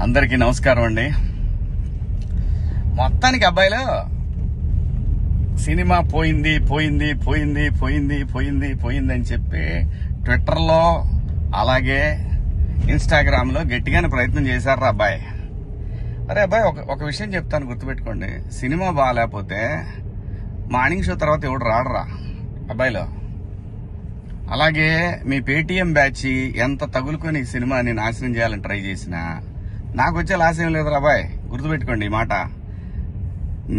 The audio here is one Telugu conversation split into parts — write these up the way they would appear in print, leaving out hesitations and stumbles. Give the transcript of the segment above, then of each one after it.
అందరికీ నమస్కారం అండి. మొత్తానికి అబ్బాయిలో సినిమా పోయింది పోయింది పోయింది పోయింది పోయింది పోయింది అని చెప్పి ట్విట్టర్లో అలాగే ఇన్స్టాగ్రామ్ లో గట్టిగానే ప్రయత్నం చేశారు అబ్బాయి. అరే అబ్బాయి, ఒక విషయం చెప్తాను, గుర్తుపెట్టుకోండి. సినిమా బాగాలేకపోతే మార్నింగ్ షో తర్వాత ఎవడు రాడరా అబ్బాయిలో. అలాగే మీ పేటీఎం బ్యాచ్ ఎంత తగులుకొని ఈ సినిమాని నాశనం చేయాలని ట్రై చేసినా నాకు వచ్చే లాస్ ఏం లేదురా అబ్బాయి. గుర్తుపెట్టుకోండి ఈ మాట.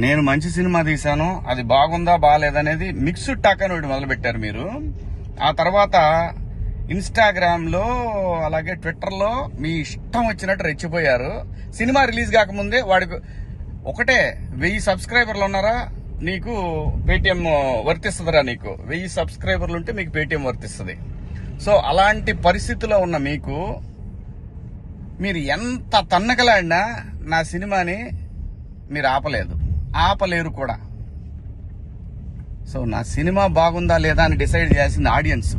నేను మంచి సినిమా తీశాను, అది బాగుందా బాగాలేదనేది మిక్స్డ్ టాక్ అని ఒకటి మొదలుపెట్టారు మీరు. ఆ తర్వాత ఇన్స్టాగ్రామ్ లో అలాగే ట్విట్టర్ లో మీ ఇష్టం వచ్చినట్టు రెచ్చిపోయారు. సినిమా రిలీజ్ కాకముందే వాడికి ఒకటే 1000 సబ్స్క్రైబర్లు ఉన్నారా నీకు పేటిఎం వర్తిస్తుందిరా, నీకు 1000 సబ్స్క్రైబర్లు ఉంటే మీకు పేటిఎం వర్తిస్తుంది. సో అలాంటి పరిస్థితిలో ఉన్న మీకు మీరు ఎంత తన్నకలాడినా నా సినిమాని మీరు ఆపలేరు కూడా. సో నా సినిమా బాగుందా లేదా అని డిసైడ్ చేయాల్సింది ఆడియన్స్.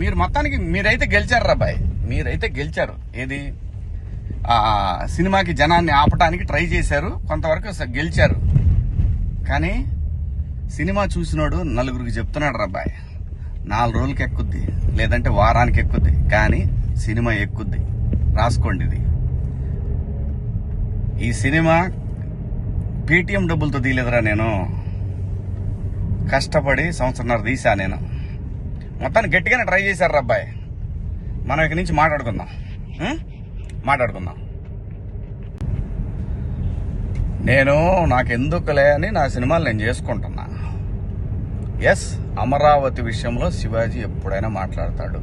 మీరు మొత్తానికి మీరైతే గెలిచారు రాబాయ్, మీరైతే గెలిచారు. ఏది సినిమాకి జనాన్ని ఆపటానికి ట్రై చేశారు, కొంతవరకు గెలిచారు. కానీ సినిమా చూసినోడు నలుగురికి చెప్తున్నాడు రాబాయ్, 4 రోజులకి ఎక్కుద్ది, లేదంటే వారానికి ఎక్కుద్ది, కానీ సినిమా ఎక్కుద్ది. రాసుకోండి ఇది. ఈ సినిమా పేటిఎం డబ్బులతో తీయలేదురా, నేను కష్టపడి 1.5 సంవత్సరం తీసా. నేను మొత్తాన్ని గట్టిగానే ట్రై చేశారు అబ్బాయి. మనం ఇక్కడి నుంచి మాట్లాడుకుందాం. నేను నాకెందుకులే అని నా సినిమాలు నేను చేసుకుంటున్నా. ఎస్, అమరావతి విషయంలో శివాజీ ఎప్పుడైనా మాట్లాడతాడు,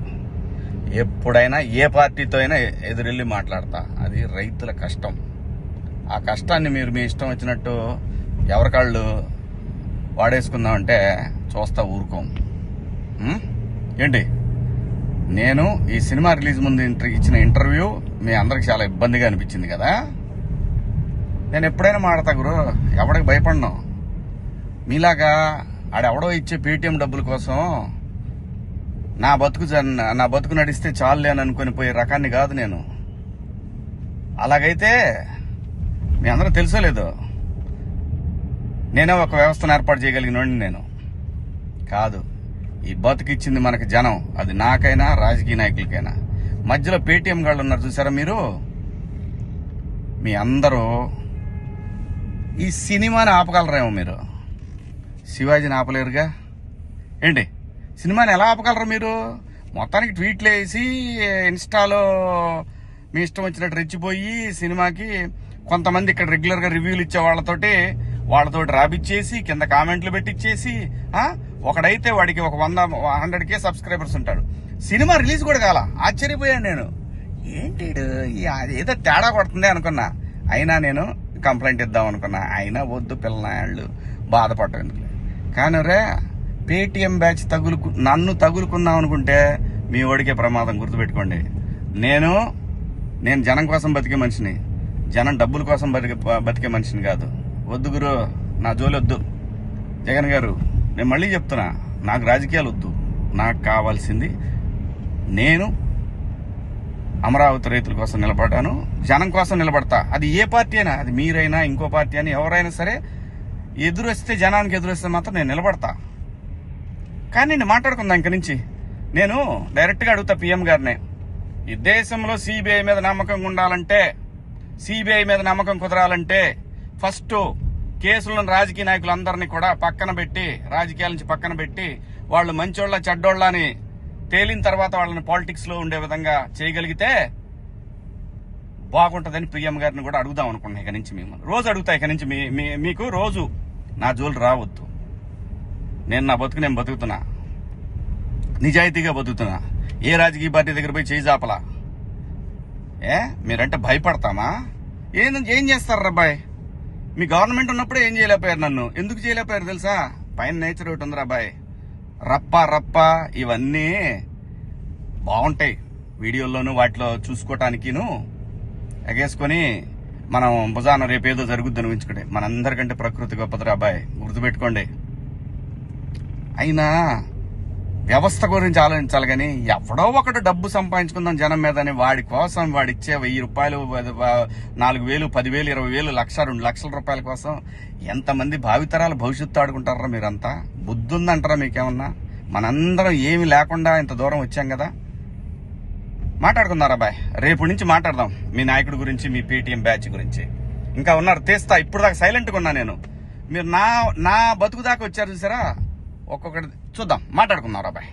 ఎప్పుడైనా ఏ పార్టీతో అయినా ఎదురెళ్ళి మాట్లాడతా. అది రైతుల కష్టం. ఆ కష్టాన్ని మీరు మీ ఇష్టం వచ్చినట్టు ఎవరికాళ్ళు వాడేసుకుందామంటే చూస్తా ఊరుకోం. ఏంటి, నేను ఈ సినిమా రిలీజ్ ముందు ఇచ్చిన ఇంటర్వ్యూ మీ అందరికి చాలా ఇబ్బందిగా అనిపించింది కదా. నేను ఎప్పుడైనా మాడతా గురు, ఎవడికి భయపడను. మీలాగా ఆడెవడో ఇచ్చే పేటిఎం డబ్బుల కోసం నా బతుకు నడిస్తే చాలులే అని అనుకుని పోయే రకాన్ని కాదు నేను. అలాగైతే మీ అందరూ తెలుసో లేదో, నేనే ఒక వ్యవస్థను ఏర్పాటు చేయగలిగినోడిని నేను కాదు. ఈ బతుకిచ్చింది మనకి జనం, అది నాకైనా రాజకీయ నాయకులకైనా. మధ్యలో పేటిఎం గాళ్ళు ఉన్నారు చూసారా మీరు, మీ అందరూ ఈ సినిమాని ఆపగలరేమో, మీరు శివాజీని ఆపలేరుగా. ఏంటి, సినిమాని ఎలా ఆపగలరు మీరు? మొత్తానికి ట్వీట్లు వేసి ఇన్స్టాలో మీ ఇష్టం వచ్చినట్టు రెచ్చిపోయి సినిమాకి కొంతమంది ఇక్కడ రెగ్యులర్ గా రివ్యూలు ఇచ్చే వాళ్ళతోటి రాపిచ్చేసి కింద కామెంట్లు పెట్టిచ్చేసి, ఒకడైతే వాడికి ఒక 100K సబ్స్క్రైబర్స్ ఉంటాడు. సినిమా రిలీజ్ కూడా కాల. ఆశ్చర్యపోయాను నేను, ఏంటి ఏదో తేడా కొడుతుంది అనుకున్నా. అయినా నేను కంప్లైంట్ ఇద్దాం అనుకున్నా, అయినా వద్దు పిల్లనాయాళ్ళు బాధపడటం. కానీ రే, పేటిఎం బ్యాచ్ నన్ను తగులుకుందాం అనుకుంటే మీ ఓడికే ప్రమాదం. గుర్తుపెట్టుకోండి, నేను జనం కోసం బతికే మనిషిని, జనం డబ్బుల కోసం బతికే మనిషిని కాదు. వద్దు గురు, నా జోలి వద్దు. జగన్ గారు, నేను మళ్ళీ చెప్తున్నా, నాకు రాజకీయాలు వద్దు. నాకు కావాల్సింది, నేను అమరావతి రైతుల కోసం నిలబడ్డాను, జనం కోసం నిలబడతా. అది ఏ పార్టీ అయినా, అది మీరైనా ఇంకో పార్టీ అయినా ఎవరైనా సరే, ఎదురొస్తే జనానికి ఎదురొస్తే మాత్రం నేను నిలబడతా. కానీ నేను మాట్లాడుకుందా ఇంక నుంచి. నేను డైరెక్ట్గా అడుగుతా పిఎం గారినే, ఈ దేశంలో సిబిఐ మీద నమ్మకం ఉండాలంటే, సిబిఐ మీద నమ్మకం కుదరాలంటే ఫస్ట్ కేసులను రాజకీయ నాయకులందరినీ కూడా రాజకీయాల నుంచి పక్కన పెట్టి వాళ్ళు మంచోళ్ళ చెడ్డోళ్ళ అని తేలిన తర్వాత వాళ్ళని పాలిటిక్స్ లో ఉండే విధంగా చేయగలిగితే బాగుంటుందని పిఎం గారిని కూడా అడుగుదాం అనుకున్నా. ఇక నుంచి మేము రోజు అడుగుతా. ఇక నుంచి మీకు రోజు నా జోలు రావద్దు. నేను నా బతుకు నేను బతుకుతున్నా, నిజాయితీగా బతుకుతున్నా. ఏ రాజకీయ పార్టీ దగ్గర పోయి చేయి జాపలా. మీరంటే భయపడతామా? ఏం చేస్తారు అబ్బాయి? మీ గవర్నమెంట్ ఉన్నప్పుడే ఏం చేయలేకపోయారు. నన్ను ఎందుకు చేయలేకపోయారు తెలుసా? పైన నేచర్ ఒకటి ఉంది అబ్బాయి, రప్ప ఇవన్నీ బాగుంటాయి వీడియోల్లోనూ వాటిలో చూసుకోవటానికిను ఎగేసుకొని మనం భుజాన రేపేదో జరుగుద్ది అనిపించుకుంటే. మనందరికంటే ప్రకృతి గొప్పదిరా అబ్బాయి, గుర్తుపెట్టుకోండి. అయినా వ్యవస్థ గురించి ఆలోచించాలి కానీ ఎవడో ఒకడు డబ్బు సంపాదించుకుందాం జనం మీద అని వాడి కోసం వాడిచ్చే 1000 రూపాయలు 4000 10,000 20,000 లక్ష 2 లక్షల రూపాయల కోసం ఎంతమంది భావితరాల భవిష్యత్తు ఆడుకుంటారా మీరంతా? బుద్ధి ఉందంటారా మీకేమన్నా? మనందరం ఏమి లేకుండా ఇంత దూరం వచ్చాం కదా. మాట్లాడుకుందారా బాయ్, రేపు నుంచి మాట్లాడదాం మీ నాయకుడి గురించి, మీ పేటీఎం బ్యాచ్ గురించి. ఇంకా ఉన్నారు తీస్తా, ఇప్పుడు దాకా సైలెంట్గా ఉన్నా నేను. మీరు నా బతుకు దాకా వచ్చారు చూసారా, ఒక్కొక్కటి చూద్దాం, మాట్లాడుకుందాం రా బాయ్.